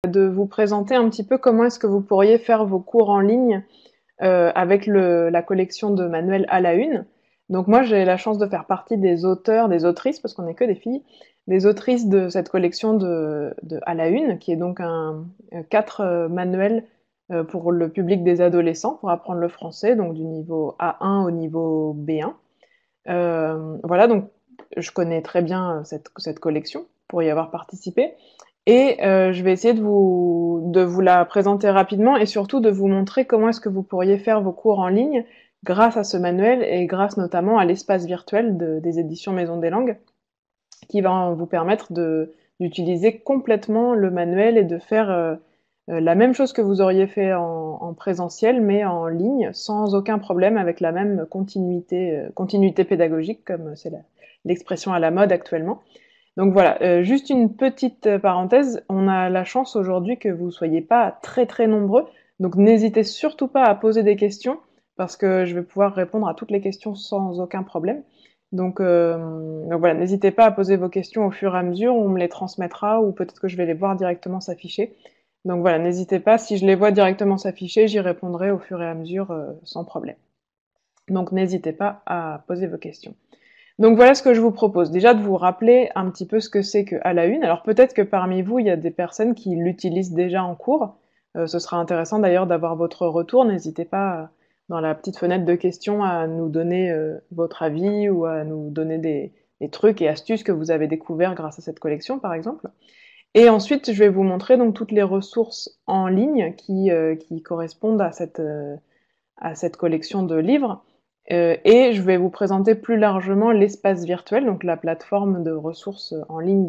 De vous présenter un petit peu comment est-ce que vous pourriez faire vos cours en ligne avec la collection de manuels à la une. Donc moi j'ai la chance de faire partie des auteurs, des autrices, parce qu'on n'est que des filles, des autrices de cette collection de à la une, qui est donc quatre manuels pour le public des adolescents pour apprendre le français, donc du niveau A1 au niveau B1. Voilà, donc je connais très bien cette collection pour y avoir participé. Et je vais essayer de vous la présenter rapidement et surtout de vous montrer comment est-ce que vous pourriez faire vos cours en ligne grâce à ce manuel et grâce notamment à l'espace virtuel des éditions Maison des Langues, qui va vous permettre d'utiliser complètement le manuel et de faire la même chose que vous auriez fait en présentiel, mais en ligne, sans aucun problème, avec la même continuité pédagogique, comme c'est l'expression à la mode actuellement. Donc voilà, juste une petite parenthèse, on a la chance aujourd'hui que vous soyez pas très très nombreux, donc n'hésitez surtout pas à poser des questions, parce que je vais pouvoir répondre à toutes les questions sans aucun problème. Donc voilà, n'hésitez pas à poser vos questions au fur et à mesure, on me les transmettra, ou peut-être que je vais les voir directement s'afficher. Donc voilà, n'hésitez pas, si je les vois directement s'afficher, j'y répondrai au fur et à mesure sans problème. Donc n'hésitez pas à poser vos questions. Donc voilà ce que je vous propose. Déjà de vous rappeler un petit peu ce que c'est que à la une. Alors peut-être que parmi vous, il y a des personnes qui l'utilisent déjà en cours. Ce sera intéressant d'ailleurs d'avoir votre retour. N'hésitez pas dans la petite fenêtre de questions à nous donner votre avis ou à nous donner des trucs et astuces que vous avez découverts grâce à cette collection par exemple. Et ensuite, je vais vous montrer donc toutes les ressources en ligne qui correspondent à cette collection de livres. Et je vais vous présenter plus largement l'espace virtuel, donc la plateforme de ressources en ligne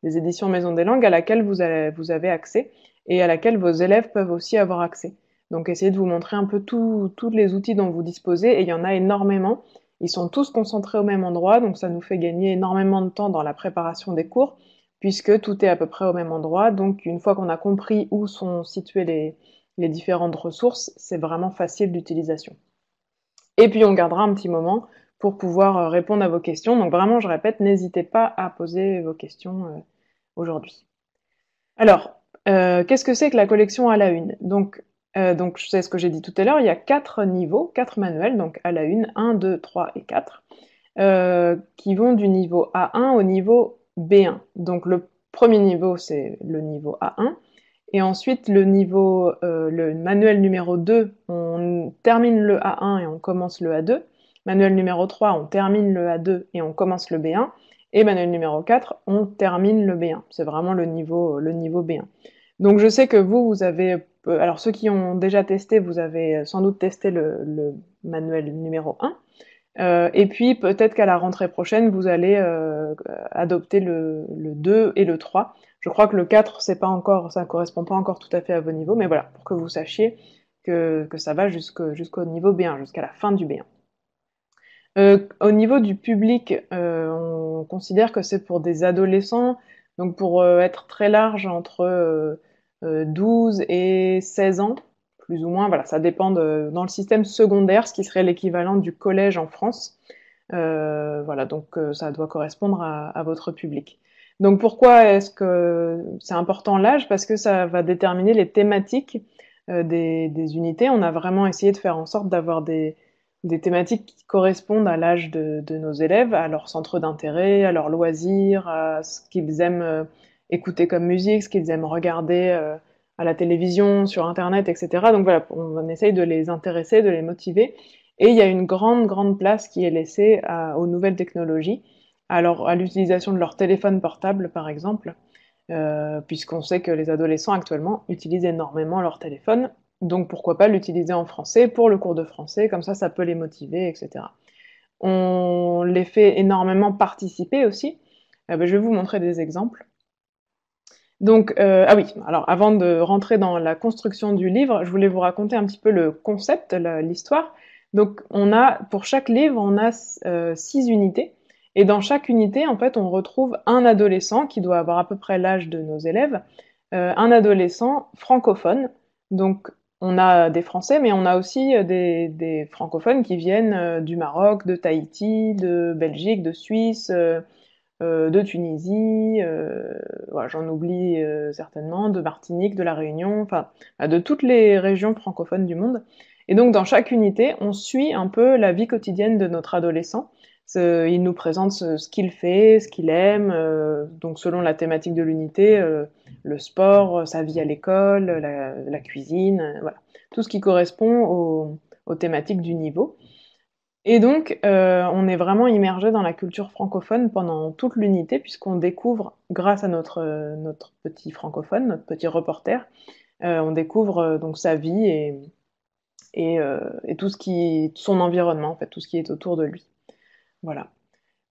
des éditions Maison des Langues à laquelle vous avez accès et à laquelle vos élèves peuvent aussi avoir accès. Donc essayez de vous montrer un peu tous les outils dont vous disposez, et il y en a énormément. Ils sont tous concentrés au même endroit, donc ça nous fait gagner énormément de temps dans la préparation des cours, puisque tout est à peu près au même endroit. Donc une fois qu'on a compris où sont situées les différentes ressources, c'est vraiment facile d'utilisation. Et puis on gardera un petit moment pour pouvoir répondre à vos questions. Donc vraiment, je répète, n'hésitez pas à poser vos questions aujourd'hui. Alors, qu'est-ce que c'est que la collection à la une? Donc c'est ce que j'ai dit tout à l'heure, il y a quatre niveaux, quatre manuels, donc à la une, 1, 2, 3 et 4, qui vont du niveau A1 au niveau B1. Donc le premier niveau, c'est le niveau A1. Et ensuite, le manuel numéro 2, on termine le A1 et on commence le A2. Manuel numéro 3, on termine le A2 et on commence le B1. Et manuel numéro 4, on termine le B1. C'est vraiment le niveau B1. Donc je sais que vous avez... Alors ceux qui ont déjà testé, vous avez sans doute testé le manuel numéro 1. Et puis peut-être qu'à la rentrée prochaine, vous allez adopter le 2 et le 3. Je crois que le 4, c'est pas encore, ça correspond pas encore tout à fait à vos niveaux, mais voilà, pour que vous sachiez que ça va jusqu'au niveau B1, jusqu'à la fin du B1. Au niveau du public, on considère que c'est pour des adolescents, donc pour être très large, entre 12 et 16 ans, plus ou moins, voilà, ça dépend dans le système secondaire, ce qui serait l'équivalent du collège en France. Voilà, donc ça doit correspondre à votre public. Donc pourquoi est-ce que c'est important l'âge? Parce que ça va déterminer les thématiques des unités. On a vraiment essayé de faire en sorte d'avoir des thématiques qui correspondent à l'âge de nos élèves, à leur centre d'intérêt, à leurs loisirs, à ce qu'ils aiment écouter comme musique, ce qu'ils aiment regarder à la télévision, sur Internet, etc. Donc voilà, on essaye de les intéresser, de les motiver. Et il y a une grande, grande place qui est laissée aux nouvelles technologies, alors à l'utilisation de leur téléphone portable, par exemple, puisqu'on sait que les adolescents actuellement utilisent énormément leur téléphone, donc pourquoi pas l'utiliser en français pour le cours de français, comme ça peut les motiver, etc. On les fait énormément participer aussi. Je vais vous montrer des exemples. Donc, ah oui, alors avant de rentrer dans la construction du livre, je voulais vous raconter un petit peu le concept, l'histoire. Donc, pour chaque livre, on a 6 unités. Et dans chaque unité, en fait, on retrouve un adolescent qui doit avoir à peu près l'âge de nos élèves, un adolescent francophone. Donc, on a des Français, mais on a aussi des francophones qui viennent du Maroc, de Tahiti, de Belgique, de Suisse, de Tunisie, voilà, j'en oublie certainement, de Martinique, de La Réunion, enfin, de toutes les régions francophones du monde. Et donc, dans chaque unité, on suit un peu la vie quotidienne de notre adolescent. Il nous présente ce qu'il fait, ce qu'il aime, donc selon la thématique de l'unité, le sport, sa vie à l'école, la cuisine, voilà. Tout ce qui correspond aux thématiques du niveau. Et donc, on est vraiment immergé dans la culture francophone pendant toute l'unité, puisqu'on découvre, grâce à notre petit francophone, notre petit reporter, on découvre donc sa vie et tout son environnement, en fait, tout ce qui est autour de lui. Voilà.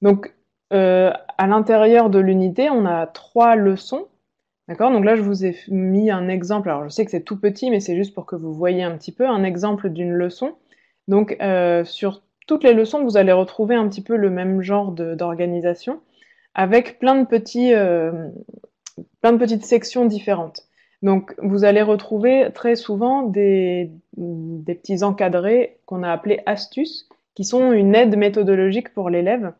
Donc, à l'intérieur de l'unité, on a 3 leçons, d'accord? Donc là, je vous ai mis un exemple. Alors, je sais que c'est tout petit, mais c'est juste pour que vous voyez un petit peu un exemple d'une leçon. Donc, sur toutes les leçons, vous allez retrouver un petit peu le même genre d'organisation, avec plein de petites sections différentes. Donc, vous allez retrouver très souvent des petits encadrés qu'on a appelés astuces, qui sont une aide méthodologique pour l'élève,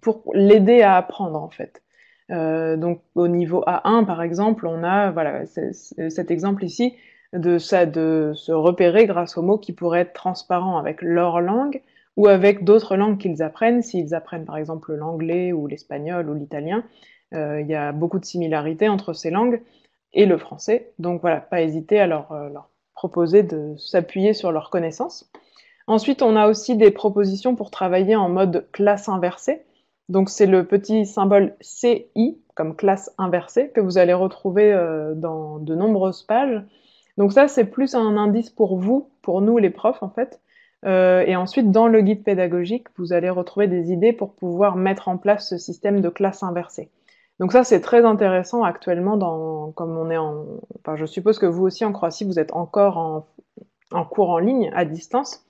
pour l'aider à apprendre en fait. Donc au niveau A1 par exemple, on a voilà cet exemple ici de se repérer grâce aux mots qui pourraient être transparents avec leur langue ou avec d'autres langues qu'ils apprennent. S'ils apprennent par exemple l'anglais ou l'espagnol ou l'italien, il y a beaucoup de similarités entre ces langues et le français. Donc voilà, pas hésiter à leur proposer de s'appuyer sur leurs connaissances. Ensuite, on a aussi des propositions pour travailler en mode classe inversée. Donc c'est le petit symbole CI, comme classe inversée, que vous allez retrouver dans de nombreuses pages. Donc ça, c'est plus un indice pour vous, pour nous les profs en fait. Et ensuite, dans le guide pédagogique, vous allez retrouver des idées pour pouvoir mettre en place ce système de classe inversée. Donc ça, c'est très intéressant actuellement, comme on est enfin, je suppose que vous aussi en Croatie, vous êtes encore en cours en ligne, à distance.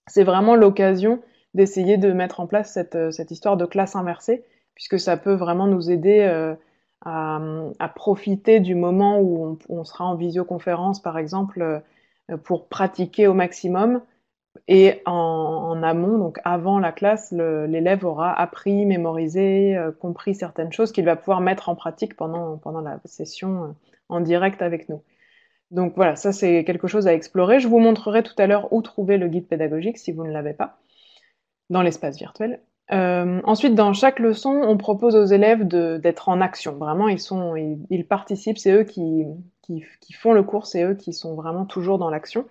C'est vraiment l'occasion d'essayer de mettre en place cette histoire de classe inversée, puisque ça peut vraiment nous aider à profiter du moment où on sera en visioconférence, par exemple, pour pratiquer au maximum. Et en amont, donc avant la classe, l'élève aura appris, mémorisé, compris certaines choses qu'il va pouvoir mettre en pratique pendant la session en direct avec nous. Donc voilà, ça c'est quelque chose à explorer. Je vous montrerai tout à l'heure où trouver le guide pédagogique si vous ne l'avez pas, dans l'espace virtuel. Ensuite, dans chaque leçon, on propose aux élèves d'être en action. Vraiment, ils participent, c'est eux qui font le cours, c'est eux qui sont vraiment toujours dans l'action.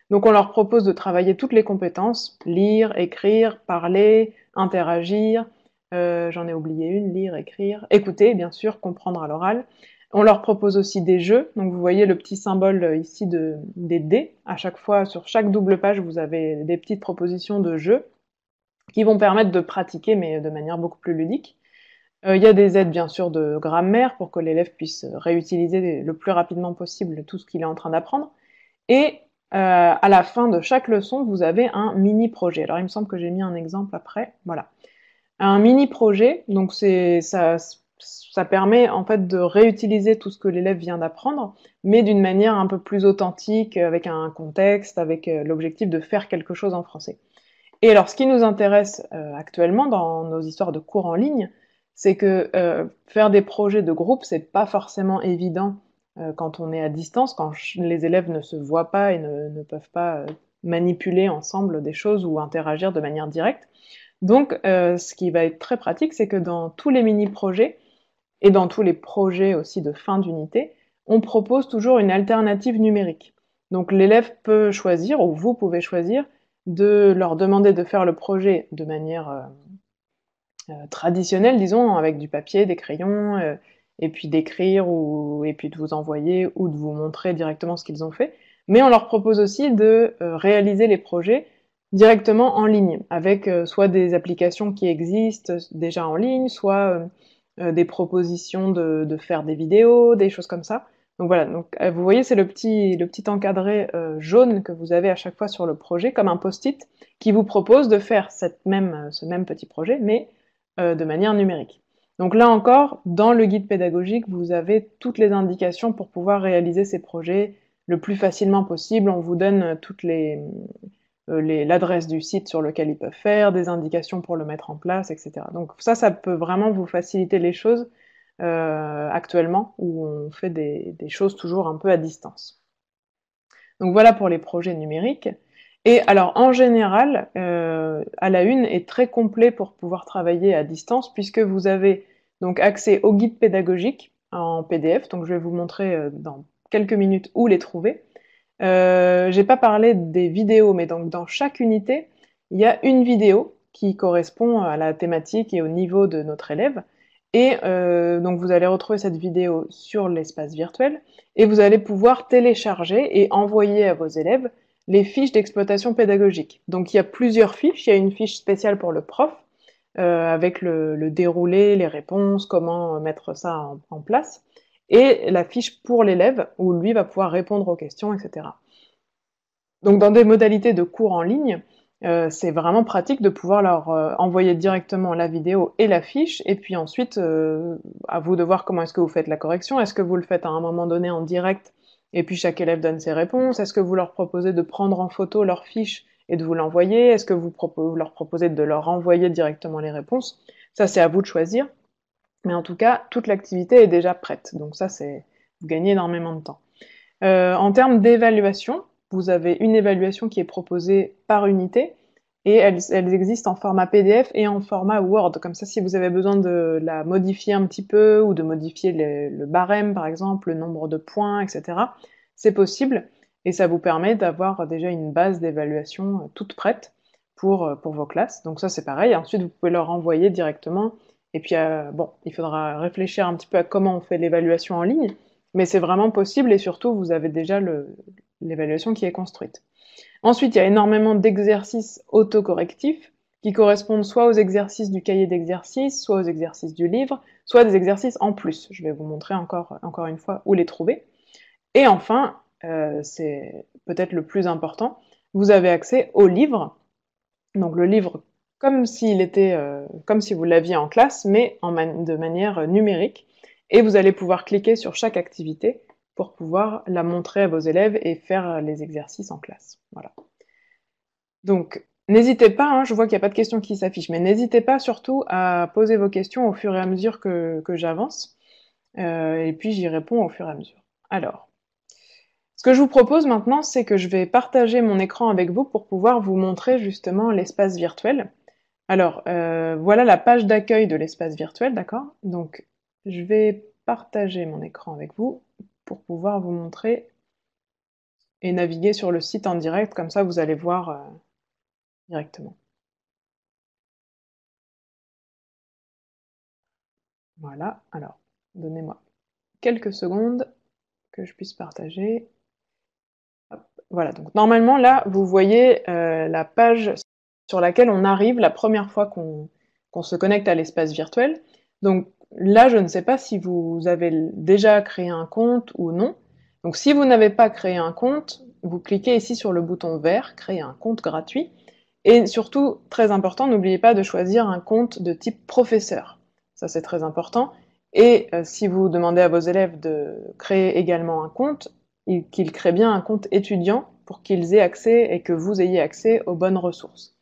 Donc on leur propose de travailler toutes les compétences, lire, écrire, parler, interagir, j'en ai oublié une, lire, écrire, écouter, bien sûr, comprendre à l'oral. On leur propose aussi des jeux. Donc vous voyez le petit symbole ici des dés. À chaque fois, sur chaque double page, vous avez des petites propositions de jeux qui vont permettre de pratiquer, mais de manière beaucoup plus ludique. Il y a des aides, bien sûr, de grammaire pour que l'élève puisse réutiliser le plus rapidement possible tout ce qu'il est en train d'apprendre. Et à la fin de chaque leçon, vous avez un mini-projet. Alors il me semble que j'ai mis un exemple après. Voilà. Un mini-projet, donc ça permet en fait de réutiliser tout ce que l'élève vient d'apprendre, mais d'une manière un peu plus authentique, avec un contexte, avec l'objectif de faire quelque chose en français. Et alors, ce qui nous intéresse actuellement dans nos histoires de cours en ligne, c'est que faire des projets de groupe, c'est pas forcément évident quand on est à distance, quand les élèves ne se voient pas et ne peuvent pas manipuler ensemble des choses ou interagir de manière directe. Donc, ce qui va être très pratique, c'est que dans tous les mini-projets, et dans tous les projets aussi de fin d'unité, on propose toujours une alternative numérique. Donc l'élève peut choisir, ou vous pouvez choisir, de leur demander de faire le projet de manière traditionnelle, disons, avec du papier, des crayons, et puis d'écrire, et puis de vous envoyer, ou de vous montrer directement ce qu'ils ont fait. Mais on leur propose aussi de réaliser les projets directement en ligne, avec soit des applications qui existent déjà en ligne, soit des propositions de faire des vidéos, des choses comme ça. Donc voilà, donc vous voyez, c'est le petit encadré jaune que vous avez à chaque fois sur le projet, comme un post-it, qui vous propose de faire ce même petit projet, mais de manière numérique. Donc là encore, dans le guide pédagogique, vous avez toutes les indications pour pouvoir réaliser ces projets le plus facilement possible. On vous donne l'adresse du site sur lequel ils peuvent faire, des indications pour le mettre en place, etc. Donc ça peut vraiment vous faciliter les choses actuellement, où on fait des choses toujours un peu à distance. Donc voilà pour les projets numériques. Et alors en général, à la une est très complet pour pouvoir travailler à distance, puisque vous avez donc accès aux guides pédagogiques en PDF, donc je vais vous montrer dans quelques minutes où les trouver. J'ai pas parlé des vidéos, mais donc dans chaque unité, il y a une vidéo qui correspond à la thématique et au niveau de notre élève. Et donc vous allez retrouver cette vidéo sur l'espace virtuel et vous allez pouvoir télécharger et envoyer à vos élèves les fiches d'exploitation pédagogique. Donc il y a plusieurs fiches, il y a une fiche spéciale pour le prof avec le déroulé, les réponses, comment mettre ça en place, et la fiche pour l'élève où lui va pouvoir répondre aux questions, etc. Donc dans des modalités de cours en ligne, c'est vraiment pratique de pouvoir leur envoyer directement la vidéo et la fiche, et puis ensuite, à vous de voir comment est-ce que vous faites la correction. Est-ce que vous le faites à un moment donné en direct, et puis chaque élève donne ses réponses? Est-ce que vous leur proposez de prendre en photo leur fiche et de vous l'envoyer? Est-ce que vous leur proposez de leur envoyer directement les réponses? Ça, c'est à vous de choisir. Mais en tout cas, toute l'activité est déjà prête. Donc ça, vous gagnez énormément de temps. En termes d'évaluation, vous avez une évaluation qui est proposée par unité, et elles existent en format PDF et en format Word. Comme ça, si vous avez besoin de la modifier un petit peu, ou de modifier le barème, par exemple, le nombre de points, etc., c'est possible, et ça vous permet d'avoir déjà une base d'évaluation toute prête pour vos classes. Donc ça, c'est pareil. Ensuite, vous pouvez leur envoyer directement, et puis, bon, il faudra réfléchir un petit peu à comment on fait l'évaluation en ligne, mais c'est vraiment possible, et surtout, vous avez déjà l'évaluation qui est construite. Ensuite, il y a énormément d'exercices autocorrectifs qui correspondent soit aux exercices du cahier d'exercices, soit aux exercices du livre, soit des exercices en plus. Je vais vous montrer encore une fois où les trouver. Et enfin, c'est peut-être le plus important, vous avez accès au livre. Donc le livre comme si vous l'aviez en classe, mais de manière numérique. Et vous allez pouvoir cliquer sur chaque activité pour pouvoir la montrer à vos élèves et faire les exercices en classe. Voilà. Donc, n'hésitez pas, hein, je vois qu'il n'y a pas de questions qui s'affichent, mais n'hésitez pas surtout à poser vos questions au fur et à mesure que j'avance, et puis j'y réponds au fur et à mesure. Alors, ce que je vous propose maintenant, c'est que je vais partager mon écran avec vous pour pouvoir vous montrer justement l'espace virtuel. Alors, voilà la page d'accueil de l'espace virtuel, d'accord? Donc, je vais partager mon écran avec vous pour pouvoir vous montrer et naviguer sur le site en direct, comme ça vous allez voir directement. Voilà, alors, donnez-moi quelques secondes que je puisse partager. Hop. Voilà, donc normalement là, vous voyez la page sur laquelle on arrive la première fois qu'on se connecte à l'espace virtuel. Donc là, je ne sais pas si vous avez déjà créé un compte ou non. Donc si vous n'avez pas créé un compte, vous cliquez ici sur le bouton vert, créer un compte gratuit. Et surtout, très important, n'oubliez pas de choisir un compte de type professeur. Ça, c'est très important. Et si vous demandez à vos élèves de créer également un compte, qu'ils créent bien un compte étudiant pour qu'ils aient accès et que vous ayez accès aux bonnes ressources.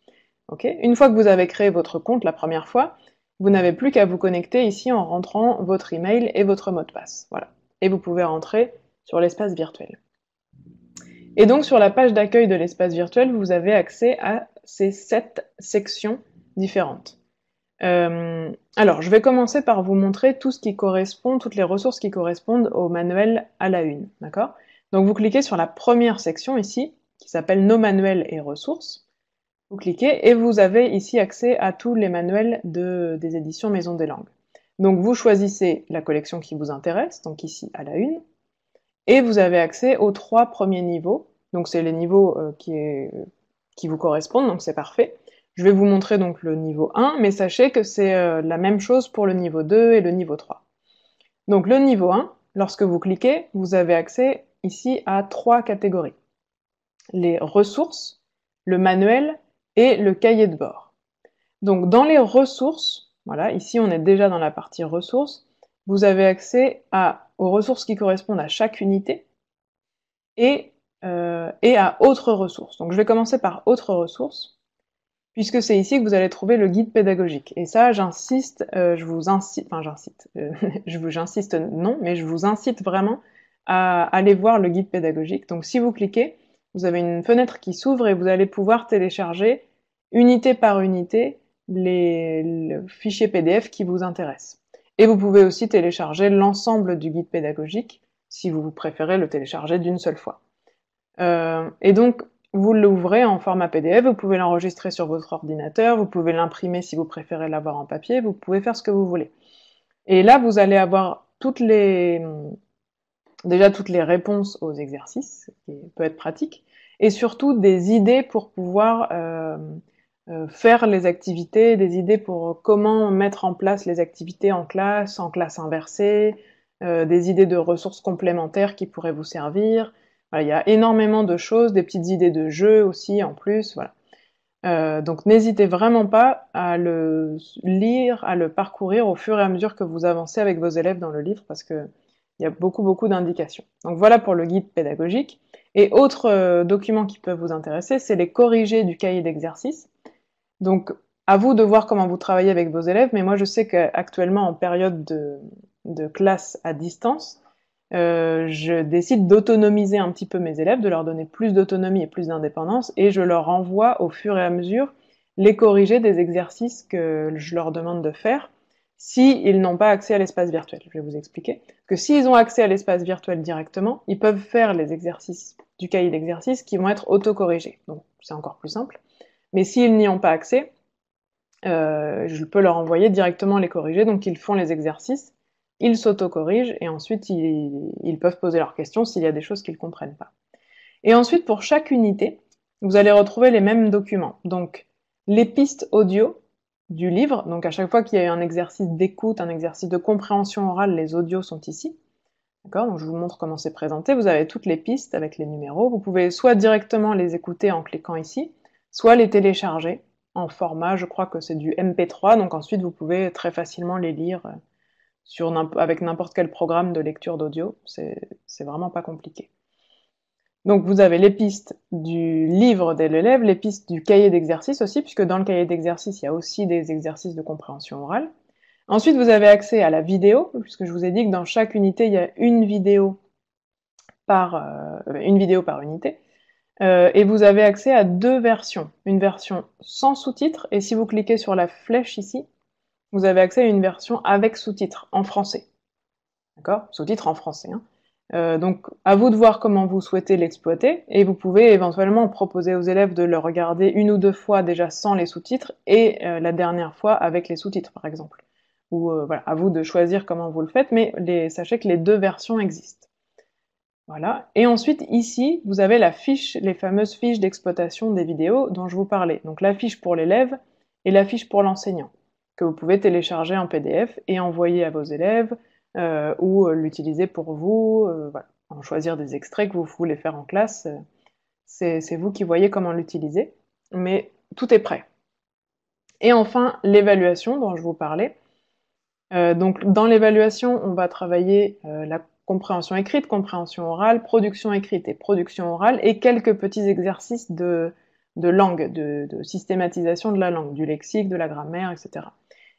Okay. Une fois que vous avez créé votre compte la première fois, vous n'avez plus qu'à vous connecter ici en rentrant votre email et votre mot de passe. Voilà. Et vous pouvez rentrer sur l'espace virtuel. Et donc sur la page d'accueil de l'espace virtuel, vous avez accès à ces 7 sections différentes. Alors, je vais commencer par vous montrer tout ce qui correspond, toutes les ressources qui correspondent au manuel à la une, d'accord? Donc vous cliquez sur la première section ici, qui s'appelle Nos manuels et ressources. Vous cliquez et vous avez ici accès à tous les manuels des éditions Maison des Langues. Donc vous choisissez la collection qui vous intéresse, donc ici à la une, et vous avez accès aux 3 premiers niveaux. Donc c'est les niveaux qui vous correspondent, donc c'est parfait. Je vais vous montrer donc le niveau 1, mais sachez que c'est la même chose pour le niveau 2 et le niveau 3. Donc le niveau 1, lorsque vous cliquez, vous avez accès ici à 3 catégories. Les ressources, le manuel et le cahier de bord. Donc dans les ressources, voilà, ici on est déjà dans la partie ressources, vous avez accès aux ressources qui correspondent à chaque unité, et et à autres ressources. Donc je vais commencer par autres ressources, puisque c'est ici que vous allez trouver le guide pédagogique. Et ça, j'insiste, je vous incite, enfin j'incite, j'insiste non, mais je vous incite vraiment à aller voir le guide pédagogique. Donc si vous cliquez, vous avez une fenêtre qui s'ouvre et vous allez pouvoir télécharger unité par unité le fichier PDF qui vous intéresse. Et vous pouvez aussi télécharger l'ensemble du guide pédagogique si vous préférez le télécharger d'une seule fois. Et donc, vous l'ouvrez en format PDF, vous pouvez l'enregistrer sur votre ordinateur, vous pouvez l'imprimer si vous préférez l'avoir en papier, vous pouvez faire ce que vous voulez. Et là, vous allez avoir déjà toutes les réponses aux exercices, ce qui peut être pratique, et surtout des idées pour pouvoir faire les activités, des idées pour comment mettre en place les activités en classe inversée, des idées de ressources complémentaires qui pourraient vous servir. Voilà, il y a énormément de choses, des petites idées de jeux aussi en plus, voilà. Donc n'hésitez vraiment pas à le lire, à le parcourir au fur et à mesure que vous avancez avec vos élèves dans le livre, parce que il y a beaucoup d'indications. Donc voilà pour le guide pédagogique. Et autre document qui peut vous intéresser, c'est les corrigés du cahier d'exercice. Donc à vous de voir comment vous travaillez avec vos élèves, mais moi je sais qu'actuellement en période de classe à distance, je décide d'autonomiser un petit peu mes élèves, de leur donner plus d'autonomie et plus d'indépendance, et je leur envoie au fur et à mesure les corrigés des exercices que je leur demande de faire, s'ils n'ont pas accès à l'espace virtuel. Je vais vous expliquer. Que s'ils ont accès à l'espace virtuel directement, ils peuvent faire les exercices du cahier d'exercice qui vont être auto-corrigés. Donc c'est encore plus simple. Mais s'ils n'y ont pas accès, je peux leur envoyer directement les corrigés, donc ils font les exercices, ils s'auto-corrigent, et ensuite ils peuvent poser leurs questions s'il y a des choses qu'ils ne comprennent pas. Et ensuite, pour chaque unité, vous allez retrouver les mêmes documents. Donc, les pistes audio du livre, donc à chaque fois qu'il y a un exercice d'écoute, un exercice de compréhension orale, les audios sont ici. D'accord? Donc je vous montre comment c'est présenté. Vous avez toutes les pistes avec les numéros. Vous pouvez soit directement les écouter en cliquant ici, soit les télécharger en format, je crois que c'est du MP3, donc ensuite vous pouvez très facilement les lire avec n'importe quel programme de lecture d'audio. C'est vraiment pas compliqué. Donc vous avez les pistes du livre de l'élève, les pistes du cahier d'exercice aussi, puisque dans le cahier d'exercice, il y a aussi des exercices de compréhension orale. Ensuite, vous avez accès à la vidéo, puisque je vous ai dit que dans chaque unité, il y a une vidéo par unité. Et vous avez accès à deux versions. Une version sans sous-titres, et si vous cliquez sur la flèche ici, vous avez accès à une version avec sous-titres, en français. D'accord? Sous-titres en français, hein. Donc à vous de voir comment vous souhaitez l'exploiter, et vous pouvez éventuellement proposer aux élèves de le regarder une ou deux fois déjà sans les sous-titres, et la dernière fois avec les sous-titres par exemple. Ou voilà, à vous de choisir comment vous le faites, mais sachez que les deux versions existent. Voilà, et ensuite ici, vous avez les fameuses fiches d'exploitation des vidéos dont je vous parlais. Donc la fiche pour l'élève et la fiche pour l'enseignant, que vous pouvez télécharger en PDF et envoyer à vos élèves, ou l'utiliser pour vous, voilà, en choisir des extraits que vous voulez faire en classe, c'est vous qui voyez comment l'utiliser, mais tout est prêt. Et enfin, l'évaluation dont je vous parlais. Donc dans l'évaluation, on va travailler la compréhension écrite, compréhension orale, production écrite et production orale, et quelques petits exercices de langue, de systématisation de la langue, du lexique, de la grammaire, etc.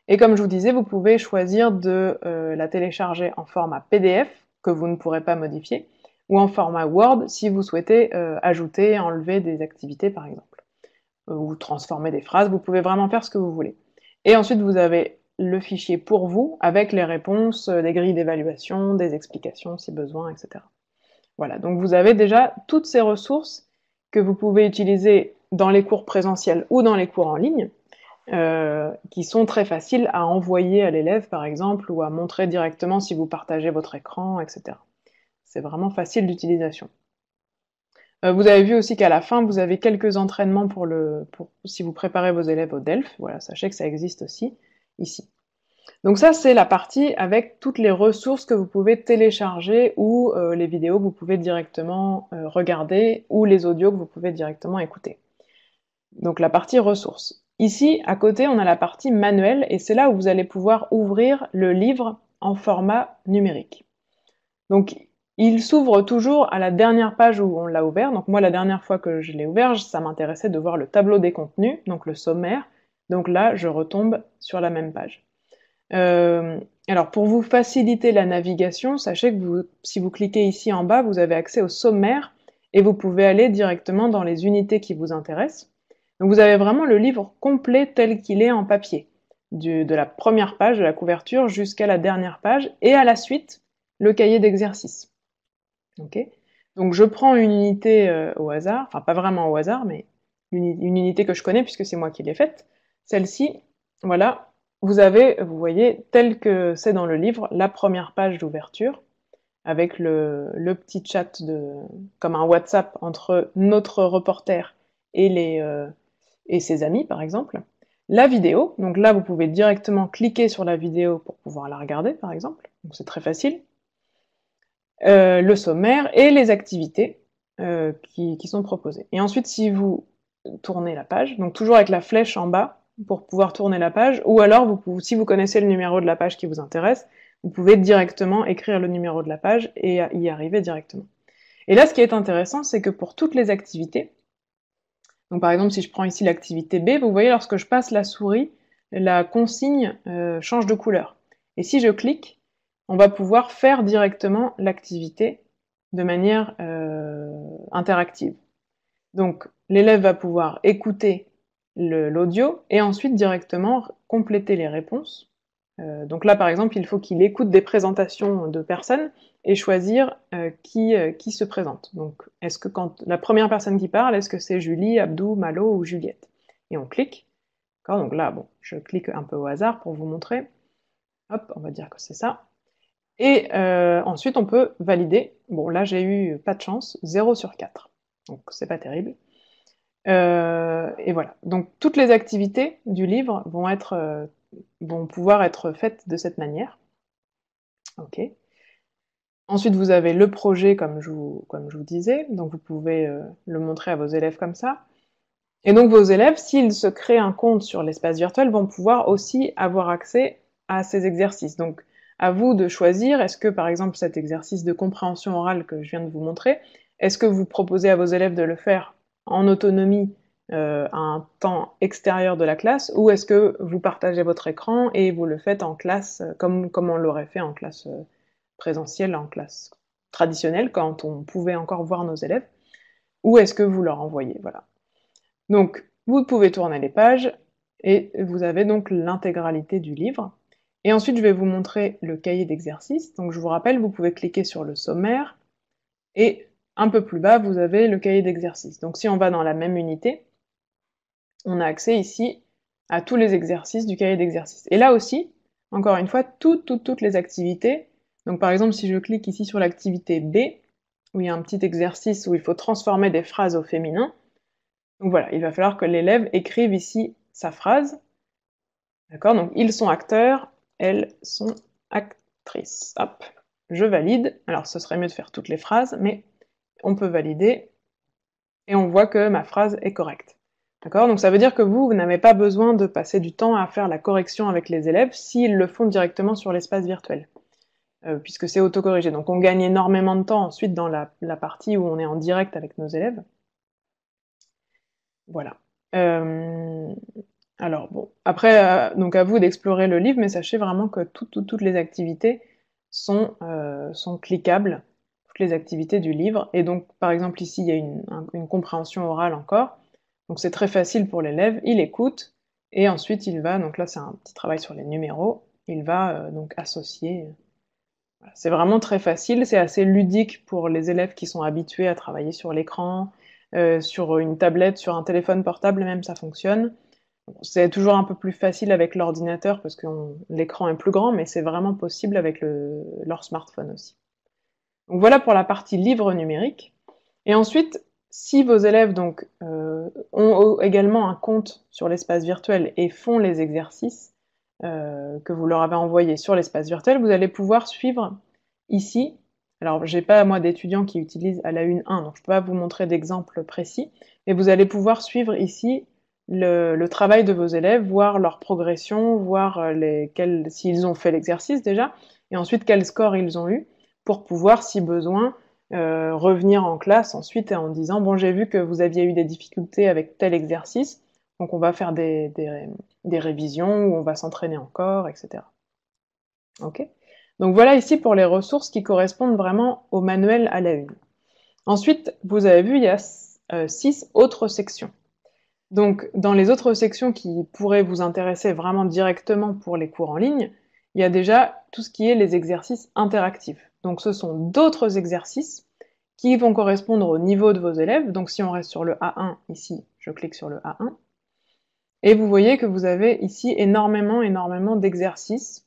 Et comme je vous disais, vous pouvez choisir de la télécharger en format PDF, que vous ne pourrez pas modifier, ou en format Word, si vous souhaitez ajouter, enlever des activités par exemple, ou transformer des phrases, vous pouvez vraiment faire ce que vous voulez. Et ensuite, vous avez le fichier pour vous, avec les réponses, des grilles d'évaluation, des explications si besoin, etc. Voilà, donc vous avez déjà toutes ces ressources que vous pouvez utiliser dans les cours présentiels ou dans les cours en ligne, qui sont très faciles à envoyer à l'élève, par exemple, ou à montrer directement si vous partagez votre écran, etc. C'est vraiment facile d'utilisation. Vous avez vu aussi qu'à la fin, vous avez quelques entraînements si vous préparez vos élèves au DELF. Voilà, sachez que ça existe aussi ici. Donc ça, c'est la partie avec toutes les ressources que vous pouvez télécharger ou les vidéos que vous pouvez directement regarder ou les audios que vous pouvez directement écouter. Donc la partie ressources. Ici, à côté, on a la partie manuel, et c'est là où vous allez pouvoir ouvrir le livre en format numérique. Donc Il s'ouvre toujours à la dernière page où on l'a ouvert. Donc moi, la dernière fois que je l'ai ouvert, ça m'intéressait de voir le tableau des contenus, donc le sommaire. Donc là, je retombe sur la même page. Alors pour vous faciliter la navigation, sachez que si vous cliquez ici en bas, vous avez accès au sommaire et vous pouvez aller directement dans les unités qui vous intéressent. Donc vous avez vraiment le livre complet tel qu'il est en papier, de la première page de la couverture jusqu'à la dernière page, et à la suite, le cahier d'exercice. Okay. Donc je prends une unité au hasard, enfin pas vraiment au hasard, mais une unité que je connais puisque c'est moi qui l'ai faite. Celle-ci, voilà, vous voyez, tel que c'est dans le livre, la première page d'ouverture, avec le petit chat comme un WhatsApp entre notre reporter et ses amis, par exemple. La vidéo, donc là vous pouvez directement cliquer sur la vidéo pour pouvoir la regarder, par exemple, donc c'est très facile. Le sommaire et les activités qui sont proposées. Et ensuite, si vous tournez la page, donc toujours avec la flèche en bas pour pouvoir tourner la page, ou alors si vous connaissez le numéro de la page qui vous intéresse, vous pouvez directement écrire le numéro de la page et y arriver directement. Et là, ce qui est intéressant, c'est que pour toutes les activités, donc par exemple, si je prends ici l'activité B, vous voyez, lorsque je passe la souris, la consigne change de couleur. Et si je clique, on va pouvoir faire directement l'activité de manière interactive. Donc l'élève va pouvoir écouter l'audio et ensuite directement compléter les réponses. Donc là, par exemple, il faut qu'il écoute des présentations de personnes et choisir qui se présente. Donc, est-ce que quand la première personne qui parle, est-ce que c'est Julie, Abdou, Malo ou Juliette? Et on clique. Donc là, bon, je clique un peu au hasard pour vous montrer. Hop, on va dire que c'est ça. Et ensuite, on peut valider. Bon, là, j'ai eu pas de chance, 0 sur 4. Donc, c'est pas terrible. Et voilà. Donc, toutes les activités du livre vont pouvoir être faites de cette manière. Ok. Ensuite, vous avez le projet, comme je vous disais, donc vous pouvez le montrer à vos élèves comme ça. Et donc vos élèves, s'ils se créent un compte sur l'espace virtuel, vont pouvoir aussi avoir accès à ces exercices. Donc à vous de choisir, est-ce que par exemple cet exercice de compréhension orale que je viens de vous montrer, est-ce que vous proposez à vos élèves de le faire en autonomie à un temps extérieur de la classe, ou est-ce que vous partagez votre écran et vous le faites en classe comme on l'aurait fait en classe présentielle, en classe traditionnelle, quand on pouvait encore voir nos élèves, ou est-ce que vous leur envoyez, voilà. Donc, vous pouvez tourner les pages, et vous avez donc l'intégralité du livre. Et ensuite, je vais vous montrer le cahier d'exercice. Donc, je vous rappelle, vous pouvez cliquer sur le sommaire, et un peu plus bas, vous avez le cahier d'exercice. Donc, si on va dans la même unité, on a accès ici à tous les exercices du cahier d'exercice. Et là aussi, encore une fois, toutes les activités. Donc par exemple, si je clique ici sur l'activité B, où il y a un petit exercice où il faut transformer des phrases au féminin, donc voilà, il va falloir que l'élève écrive ici sa phrase. D'accord? Donc ils sont acteurs, elles sont actrices. Hop, je valide. Alors ce serait mieux de faire toutes les phrases, mais on peut valider, et on voit que ma phrase est correcte. D'accord? Donc ça veut dire que vous n'avez pas besoin de passer du temps à faire la correction avec les élèves s'ils le font directement sur l'espace virtuel, puisque c'est autocorrigé. Donc on gagne énormément de temps ensuite dans la partie où on est en direct avec nos élèves. Voilà. Alors bon, après, donc à vous d'explorer le livre, mais sachez vraiment que toutes les activités sont cliquables, toutes les activités du livre. Et donc, par exemple, ici, il y a une compréhension orale encore. Donc c'est très facile pour l'élève, il écoute, et ensuite il va, donc là c'est un petit travail sur les numéros, il va donc associer. Voilà. C'est vraiment très facile, c'est assez ludique pour les élèves qui sont habitués à travailler sur l'écran, sur une tablette, sur un téléphone portable même, ça fonctionne. C'est toujours un peu plus facile avec l'ordinateur parce que l'écran est plus grand, mais c'est vraiment possible avec leur smartphone aussi. Donc voilà pour la partie livre numérique. Et ensuite, si vos élèves donc, ont également un compte sur l'espace virtuel et font les exercices que vous leur avez envoyés sur l'espace virtuel, vous allez pouvoir suivre ici. Alors, j'ai pas moi d'étudiants qui utilisent à la une 1, donc je peux pas vous montrer d'exemple précis, mais vous allez pouvoir suivre ici le travail de vos élèves, voir leur progression, voir s'ils ont fait l'exercice déjà, et ensuite quel score ils ont eu, pour pouvoir, si besoin, revenir en classe ensuite en disant « Bon, j'ai vu que vous aviez eu des difficultés avec tel exercice, donc on va faire des révisions ou on va s'entraîner encore, etc. » Ok. Donc voilà ici pour les ressources qui correspondent vraiment au manuel à la une. Ensuite, vous avez vu, il y a 6 autres sections. Donc, dans les autres sections qui pourraient vous intéresser vraiment directement pour les cours en ligne, il y a déjà tout ce qui est les exercices interactifs. Donc, ce sont d'autres exercices qui vont correspondre au niveau de vos élèves. Donc, si on reste sur le A1, ici, je clique sur le A1. Et vous voyez que vous avez ici énormément d'exercices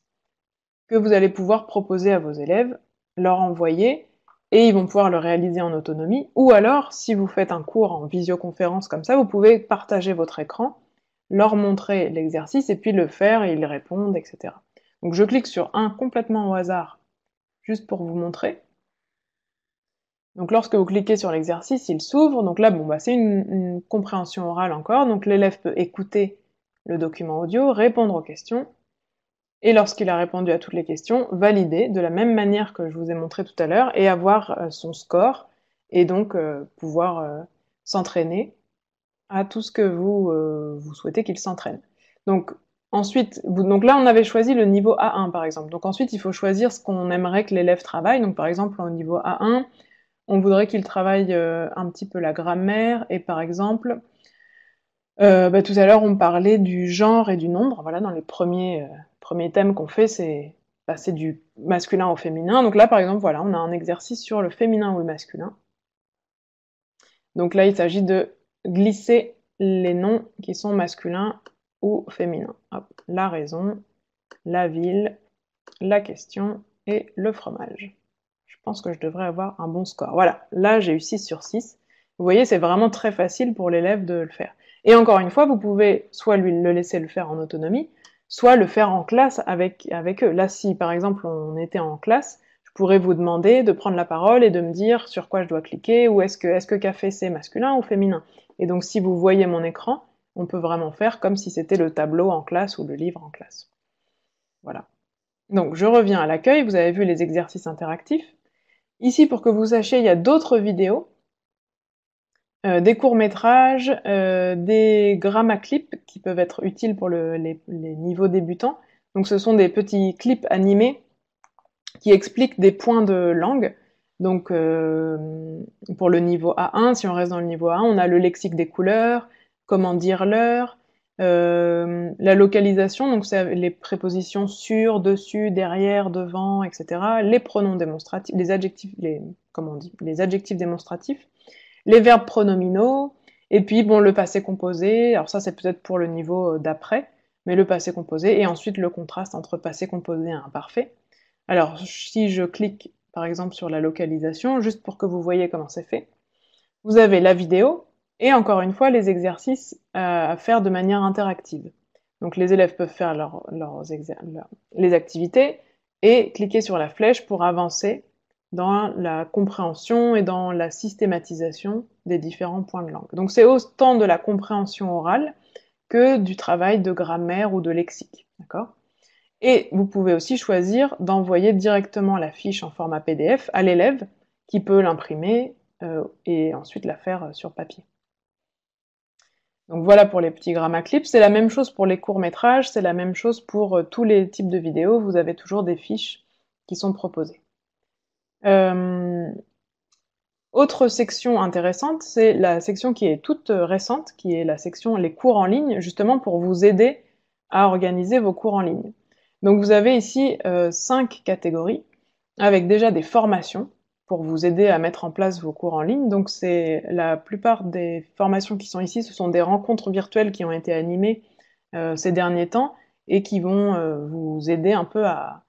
que vous allez pouvoir proposer à vos élèves, leur envoyer, et ils vont pouvoir le réaliser en autonomie, ou alors, si vous faites un cours en visioconférence comme ça, vous pouvez partager votre écran, leur montrer l'exercice, et puis le faire, et ils répondent, etc. Donc je clique sur un complètement au hasard, juste pour vous montrer. Donc lorsque vous cliquez sur l'exercice, il s'ouvre, donc là, bon, bah, c'est une compréhension orale encore, donc l'élève peut écouter le document audio, répondre aux questions, et lorsqu'il a répondu à toutes les questions, valider de la même manière que je vous ai montré tout à l'heure et avoir son score et donc pouvoir s'entraîner à tout ce que vous souhaitez qu'il s'entraîne. Donc ensuite, donc là on avait choisi le niveau A1 par exemple. Donc ensuite il faut choisir ce qu'on aimerait que l'élève travaille. Donc par exemple au niveau A1, on voudrait qu'il travaille un petit peu la grammaire et par exemple, tout à l'heure on parlait du genre et du nombre. Voilà, dans les premiers thèmes qu'on fait, c'est passer du masculin au féminin. Donc là, par exemple, voilà, on a un exercice sur le féminin ou le masculin. Donc là, il s'agit de glisser les noms qui sont masculins ou féminins. Hop, la raison, la ville, la question et le fromage. Je pense que je devrais avoir un bon score. Voilà, là j'ai eu 6 sur 6. Vous voyez, c'est vraiment très facile pour l'élève de le faire. Et encore une fois, vous pouvez soit le laisser le faire en autonomie, soit le faire en classe avec eux. Là, si par exemple on était en classe, je pourrais vous demander de prendre la parole et de me dire sur quoi je dois cliquer, ou est-ce que café c'est masculin ou féminin. Et donc si vous voyez mon écran, on peut vraiment faire comme si c'était le tableau en classe ou le livre en classe. Voilà. Donc je reviens à l'accueil, vous avez vu les exercices interactifs. Ici, pour que vous sachiez, il y a d'autres vidéos, des courts-métrages, des gramma-clips qui peuvent être utiles pour les niveaux débutants. Donc ce sont des petits clips animés qui expliquent des points de langue. Donc pour le niveau A1, si on reste dans le niveau A1, on a le lexique des couleurs, comment dire l'heure, la localisation, donc c'est les prépositions sur, dessus, derrière, devant, etc. Les pronoms démonstratifs, les adjectifs, comment on dit, les adjectifs démonstratifs, les verbes pronominaux, et puis bon, le passé composé, alors ça c'est peut-être pour le niveau d'après, mais le passé composé, et ensuite le contraste entre passé composé et imparfait. Alors si je clique par exemple sur la localisation, juste pour que vous voyez comment c'est fait, vous avez la vidéo, et encore une fois, les exercices à faire de manière interactive. Donc les élèves peuvent faire les activités et cliquer sur la flèche pour avancer dans la compréhension et dans la systématisation des différents points de langue. Donc c'est autant de la compréhension orale que du travail de grammaire ou de lexique. D'accord ? Et vous pouvez aussi choisir d'envoyer directement la fiche en format PDF à l'élève qui peut l'imprimer et ensuite la faire sur papier. Donc voilà pour les petits gramma clips. C'est la même chose pour les courts-métrages, c'est la même chose pour tous les types de vidéos. Vous avez toujours des fiches qui sont proposées. Autre section intéressante, c'est la section qui est toute récente, qui est la section les cours en ligne, justement pour vous aider à organiser vos cours en ligne. Donc vous avez ici 5 catégories, avec déjà des formations pour vous aider à mettre en place vos cours en ligne. Donc c'est la plupart des formations qui sont ici, ce sont des rencontres virtuelles qui ont été animées ces derniers temps et qui vont vous aider un peu à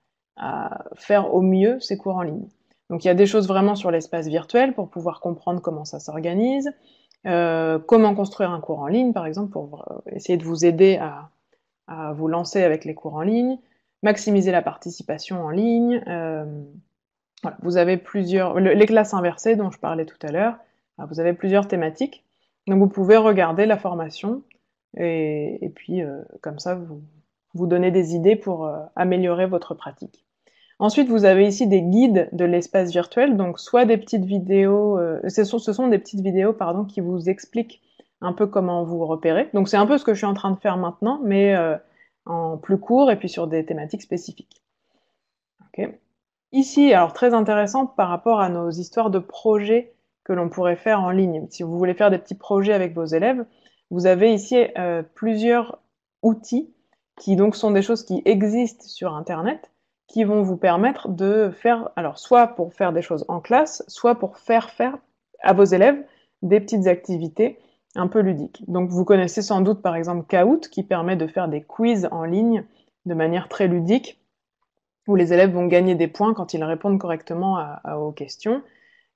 faire au mieux ces cours en ligne. Donc il y a des choses vraiment sur l'espace virtuel pour pouvoir comprendre comment ça s'organise, comment construire un cours en ligne par exemple pour essayer de vous aider à vous lancer avec les cours en ligne, maximiser la participation en ligne, voilà, vous avez les classes inversées dont je parlais tout à l'heure, vous avez plusieurs thématiques, donc vous pouvez regarder la formation et puis comme ça vous donnez des idées pour améliorer votre pratique. Ensuite, vous avez ici des guides de l'espace virtuel, donc soit des petites vidéos, ce sont des petites vidéos, pardon, qui vous expliquent un peu comment vous repérer. Donc c'est un peu ce que je suis en train de faire maintenant, mais en plus court et puis sur des thématiques spécifiques. Ok. Ici, alors très intéressant par rapport à nos histoires de projets que l'on pourrait faire en ligne. Si vous voulez faire des petits projets avec vos élèves, vous avez ici plusieurs outils qui donc sont des choses qui existent sur Internet, qui vont vous permettre de faire, alors soit pour faire des choses en classe, soit pour faire à vos élèves des petites activités un peu ludiques. Donc vous connaissez sans doute par exemple Kahoot qui permet de faire des quiz en ligne de manière très ludique où les élèves vont gagner des points quand ils répondent correctement aux questions.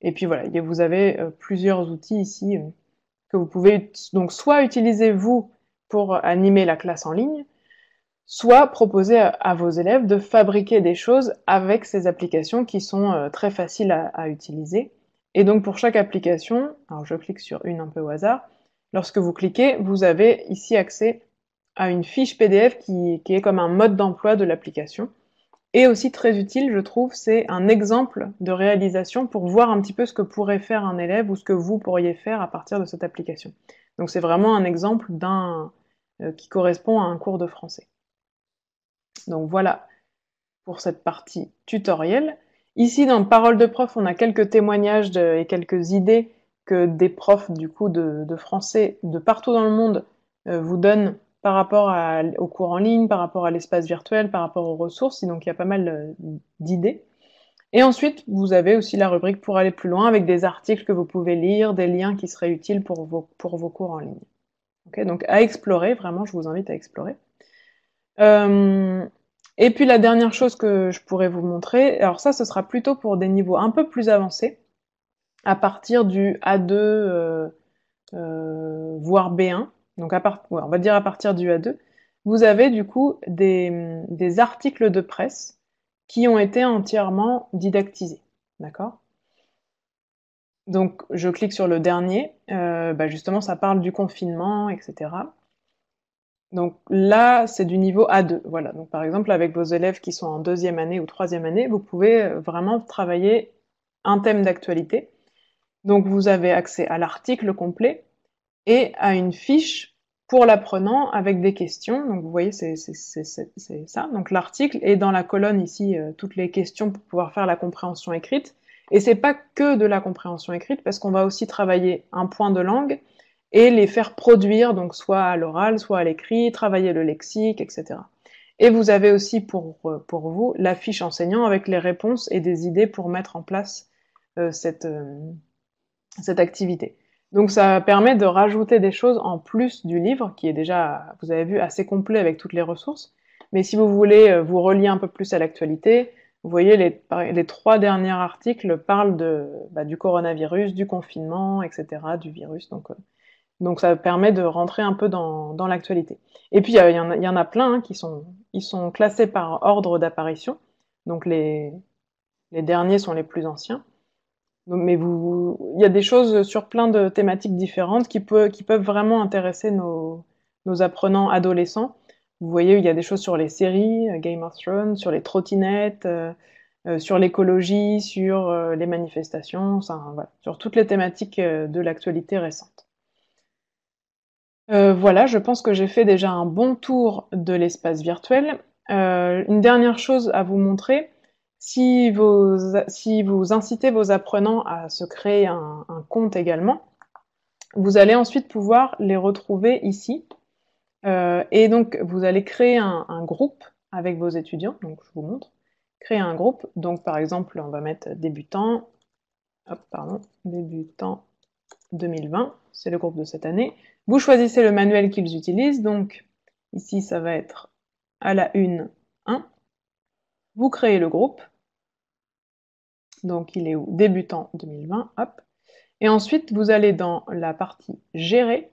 Et puis voilà, vous avez plusieurs outils ici que vous pouvez donc soit utiliser vous pour animer la classe en ligne, soit proposer à vos élèves de fabriquer des choses avec ces applications qui sont très faciles à utiliser. Et donc pour chaque application, alors je clique sur une un peu au hasard, lorsque vous cliquez, vous avez ici accès à une fiche PDF qui est comme un mode d'emploi de l'application. Et aussi très utile, je trouve, c'est un exemple de réalisation pour voir un petit peu ce que pourrait faire un élève ou ce que vous pourriez faire à partir de cette application. Donc c'est vraiment un exemple qui correspond à un cours de français. Donc voilà pour cette partie tutoriel. Ici, dans Parole de prof, on a quelques témoignages et quelques idées que des profs du coup de français de partout dans le monde vous donnent par rapport aux cours en ligne, par rapport à l'espace virtuel, par rapport aux ressources, donc il y a pas mal d'idées. Et ensuite, vous avez aussi la rubrique pour aller plus loin avec des articles que vous pouvez lire, des liens qui seraient utiles pour vos cours en ligne. Okay, donc à explorer, vraiment, je vous invite à explorer. Et puis la dernière chose que je pourrais vous montrer, alors ça, ce sera plutôt pour des niveaux un peu plus avancés, à partir du A2, voire B1, donc on va dire à partir du A2, vous avez du coup des articles de presse qui ont été entièrement didactisés, d'accord? Donc je clique sur le dernier, justement ça parle du confinement, etc. Donc là, c'est du niveau A2, voilà. Donc par exemple, avec vos élèves qui sont en 2e année ou 3e année, vous pouvez vraiment travailler un thème d'actualité. Donc vous avez accès à l'article complet et à une fiche pour l'apprenant avec des questions. Donc vous voyez, c'est ça. Donc l'article est dans la colonne ici, toutes les questions pour pouvoir faire la compréhension écrite. Et c'est pas que de la compréhension écrite, parce qu'on va aussi travailler un point de langue et les faire produire, donc soit à l'oral, soit à l'écrit, travailler le lexique, etc. Et vous avez aussi pour vous la fiche enseignant avec les réponses et des idées pour mettre en place cette activité. Donc ça permet de rajouter des choses en plus du livre, qui est déjà, vous avez vu, assez complet avec toutes les ressources. Mais si vous voulez vous relier un peu plus à l'actualité, vous voyez, les 3 derniers articles parlent du coronavirus, du confinement, etc., du virus. Donc ça permet de rentrer un peu dans l'actualité. Et puis il y en a plein hein, ils sont classés par ordre d'apparition. Donc les derniers sont les plus anciens. Donc, mais il y a des choses sur plein de thématiques différentes qui peuvent vraiment intéresser nos apprenants adolescents. Vous voyez, il y a des choses sur les séries, Game of Thrones, sur les trottinettes, sur l'écologie, sur les manifestations, voilà, sur toutes les thématiques de l'actualité récente. Voilà, je pense que j'ai fait déjà un bon tour de l'espace virtuel. Une dernière chose à vous montrer, si vous incitez vos apprenants à se créer un compte également, vous allez ensuite pouvoir les retrouver ici. Et donc vous allez créer un groupe avec vos étudiants, donc je vous montre. Créer un groupe, donc par exemple on va mettre débutant, débutant 2020, c'est le groupe de cette année. Vous choisissez le manuel qu'ils utilisent, donc ici ça va être à la une 1. Vous créez le groupe, donc il est où? Débutant 2020, hop. Et ensuite vous allez dans la partie gérer,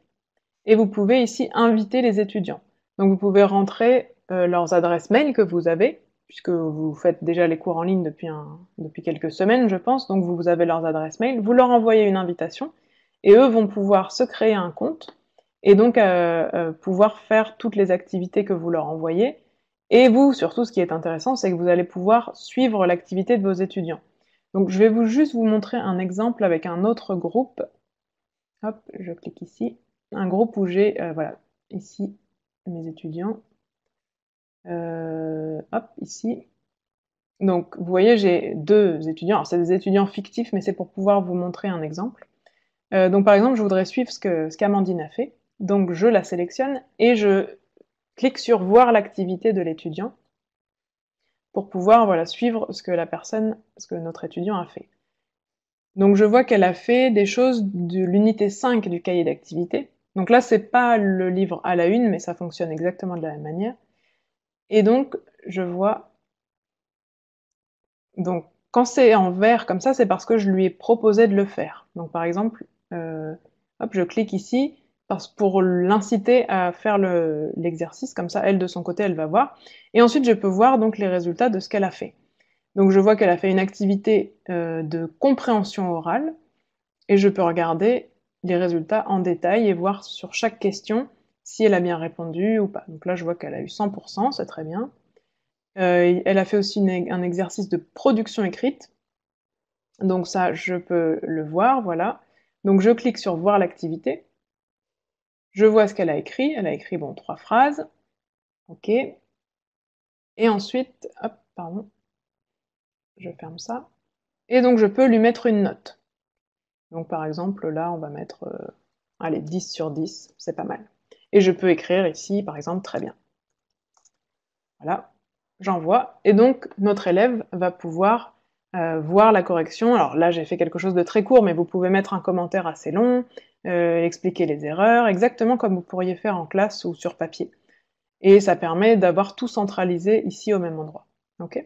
et vous pouvez ici inviter les étudiants. Donc vous pouvez rentrer leurs adresses mail que vous avez, puisque vous faites déjà les cours en ligne depuis quelques semaines, je pense, donc vous avez leurs adresses mail, vous leur envoyez une invitation, et eux vont pouvoir se créer un compte, et donc pouvoir faire toutes les activités que vous leur envoyez, Et vous, surtout, ce qui est intéressant, c'est que vous allez pouvoir suivre l'activité de vos étudiants. Donc je vais juste vous montrer un exemple avec un autre groupe. Hop, je clique ici. Un groupe où j'ai, voilà, ici, mes étudiants. Hop, ici. Donc vous voyez, j'ai 2 étudiants. Alors c'est des étudiants fictifs, mais c'est pour pouvoir vous montrer un exemple. Donc par exemple, je voudrais suivre ce qu'Amandine a fait. Donc je la sélectionne et je clique sur voir l'activité de l'étudiant pour pouvoir voilà, suivre ce que notre étudiant a fait. Donc je vois qu'elle a fait des choses de l'unité 5 du cahier d'activité. Donc là, c'est pas le livre à la une, mais ça fonctionne exactement de la même manière. Et donc, je vois... Donc, quand c'est en vert comme ça, c'est parce que je lui ai proposé de le faire. Donc par exemple, hop, je clique ici pour l'inciter à faire l'exercice, comme ça, elle, de son côté, elle va voir. Et ensuite, je peux voir donc les résultats de ce qu'elle a fait. Donc je vois qu'elle a fait une activité de compréhension orale, et je peux regarder les résultats en détail et voir sur chaque question si elle a bien répondu ou pas. Donc là, je vois qu'elle a eu 100%, c'est très bien. Elle a fait aussi un exercice de production écrite. Donc ça, je peux le voir, voilà. Donc je clique sur voir l'activité. Je vois ce qu'elle a écrit. Elle a écrit, bon, 3 phrases. OK. Et ensuite, hop, pardon, je ferme ça. Et donc je peux lui mettre une note. Donc par exemple, là, on va mettre, allez, 10 sur 10, c'est pas mal. Et je peux écrire ici, par exemple, très bien. Voilà, j'envoie. Et donc, notre élève va pouvoir voir la correction. Alors là, j'ai fait quelque chose de très court, mais vous pouvez mettre un commentaire assez long, expliquer les erreurs, exactement comme vous pourriez faire en classe ou sur papier. Et ça permet d'avoir tout centralisé ici au même endroit. Ok ?